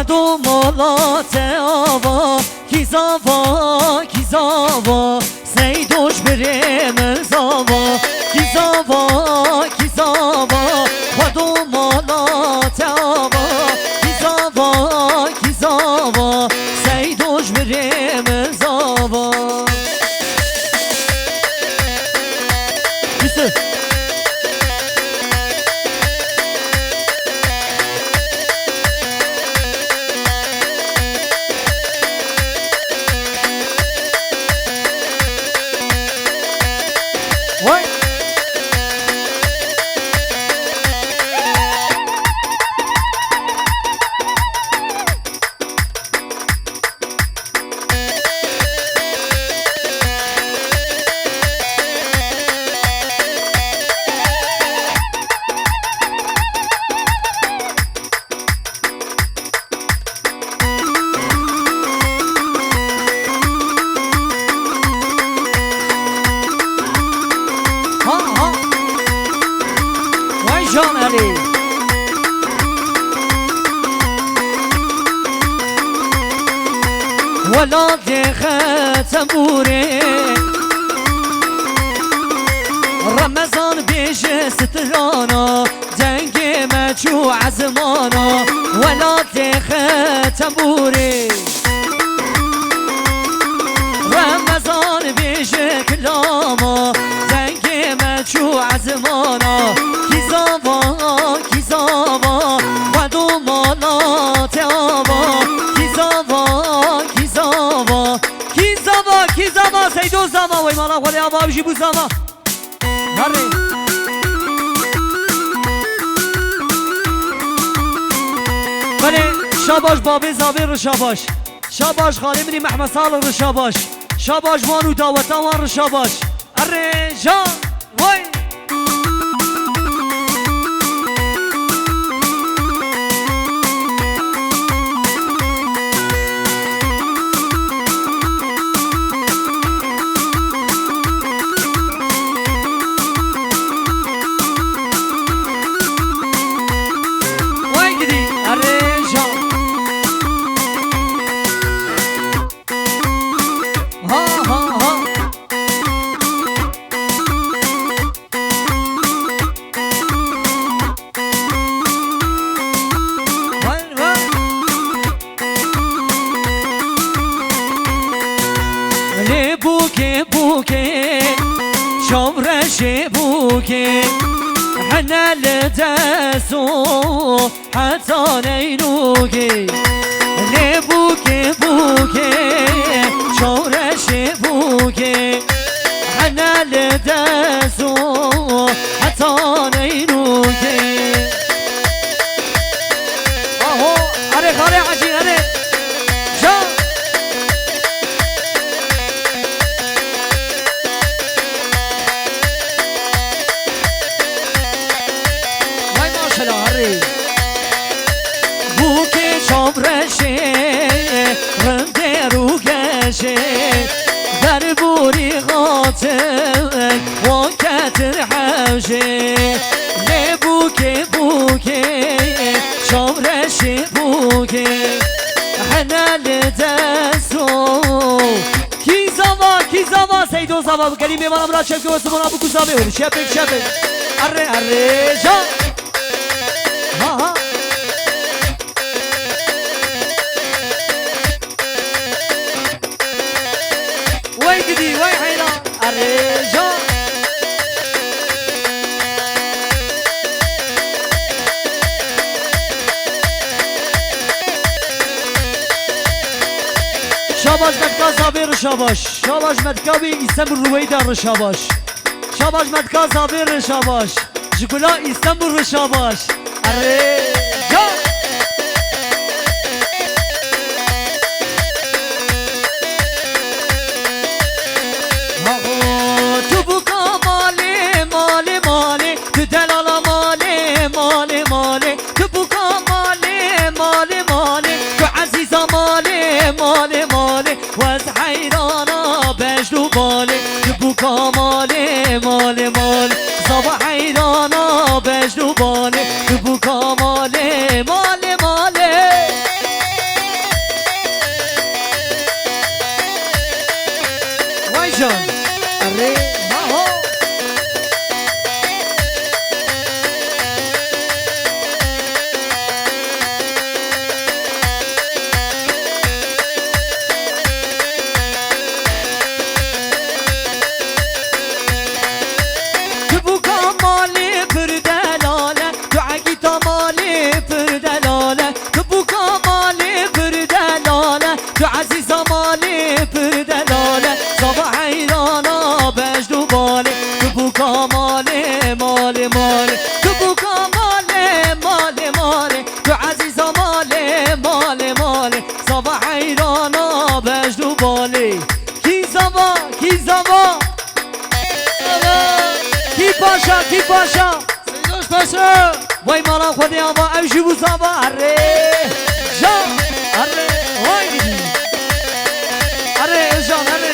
خدو مالات آوا کیزاوا کیزاوا سیدوش بریم زاوا کیزاوا کیزاوا خدو مالات آوا کیزاوا کیزاوا سیدوش بریم زاوا ولاد ختموره رمضان بیش سترانا جنگ مچو عزمانا ولاد ختموره رمضان بیش کلاما جنگ مچو عزمانا کیزاوا کیزاوا ودو مالات آوا کیزاوا کیزاوا سیدو زاوا وی مالا خودی آوا بشی بو زاوا هره بله شاباش بابی زاوی رو شاباش شاباش خالی منی محمد سال رو شاباش شاباش وانو داوتا وان رو شاباش هره جا وی بوكي حنا لداسو حتى نينوكي بوكي بوكي شورش بوكي حنا لداسو حتى نينوكي اهو اري خالي عجين اري شو بوكي شمرشي غنديرو قاشي بربوري غاتك وكاتر حوشي بوكي بوكي شمرشي بوكي حنا لدسو كي زوا سيدو زوا كريمي وانا مراد شبكي وسمونا بوكو زابي شبك شبك اري اري جا ها ها وي قدي وي حيلا الرجال شاباش مدكا زابير شاباش شاباش مدكاوي اسم الرويدة شاباش شاباش مدكا زابير شاباش جكولا اسم شاباش الرجال مالي صباح حيرانا بجنو بالي تبوكا مالي باشا سیدوش باشا وای مالا خودی آبا اوشی بوزابا اره جا اره وای گیدی اره جان اره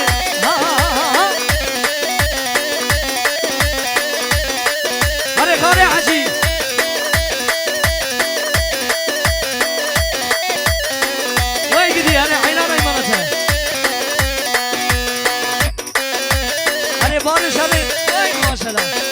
اره خانه حجی وای گیدی اره حیلان ایمانته اره بارش اره وای ماشالله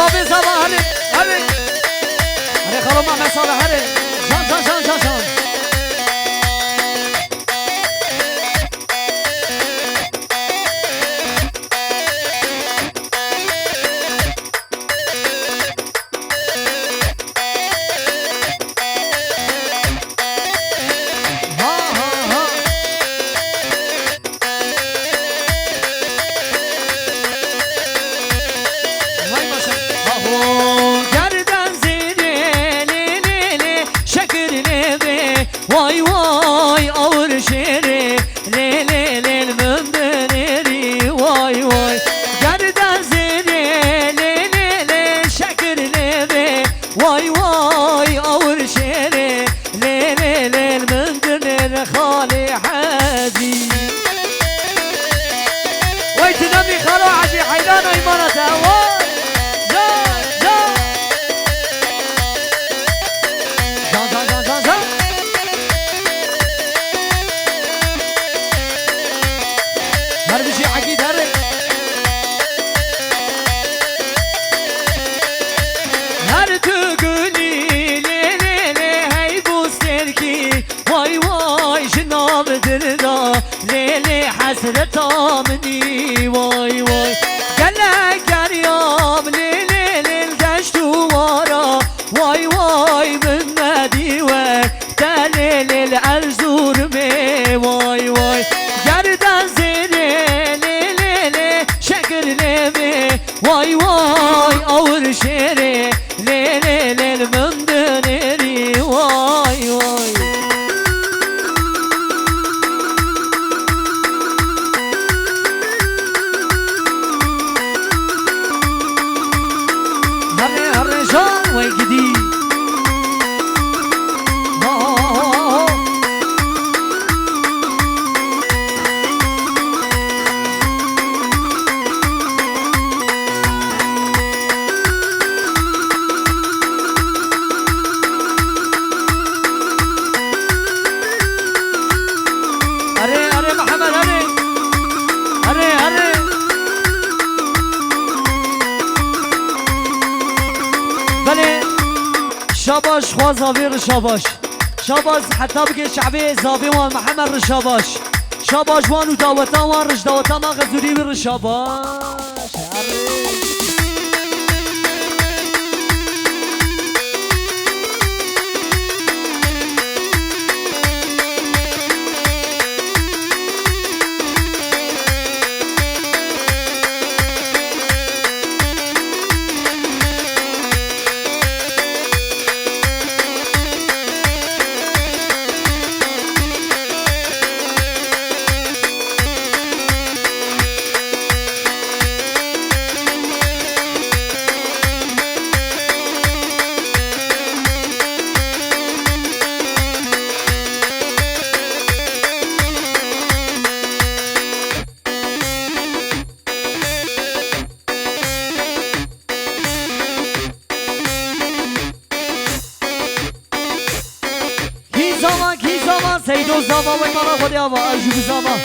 بابی زبا هلی هلی هلی خلو ما مساله هلی جان جان جان جان جان Vay vay ağır şeri le le le mümdüneri vay vay gerden zeri le le le şekirleri vay vay ağır şeri le le le mümdüneri khali hazi vay tinami khalo hazi haydana imanata vay حسرت آمنی وای وای گله گریام لیل لیل گشت وارا وای وای من ندی و دلیل ارزور می وای وای گردن زیر لیل لیل شکر لیمی وای وای آور شیری لیل لیل من دنیری وای وای جان وای گیدی اره اره محمد اره اره اره بله شاباش خوا زاویر شاباش شاباش حتی بگه شعبی زاوی وان محمد رشاباش شاباش وانو داوتا وان رش داوتا ما غزوری بر شاباش سیدو زاما و مالا خودی آوا ارجو زاما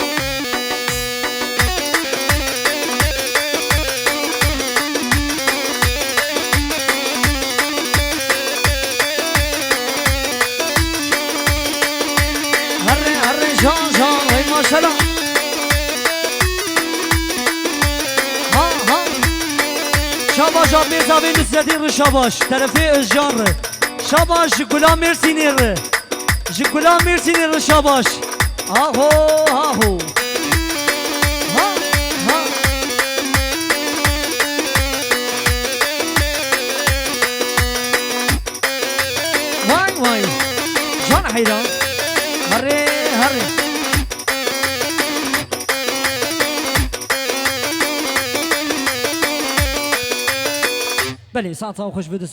هر جان جان وی ماشالله ها شاباش آبی زاوی نسردین رو شاباش طرفی از جان رو شاباش گلام مرسینی رو جکولا میرسینی رو شاباش آهو آهو حيران هري هري بله ساعتها خوش بدسونی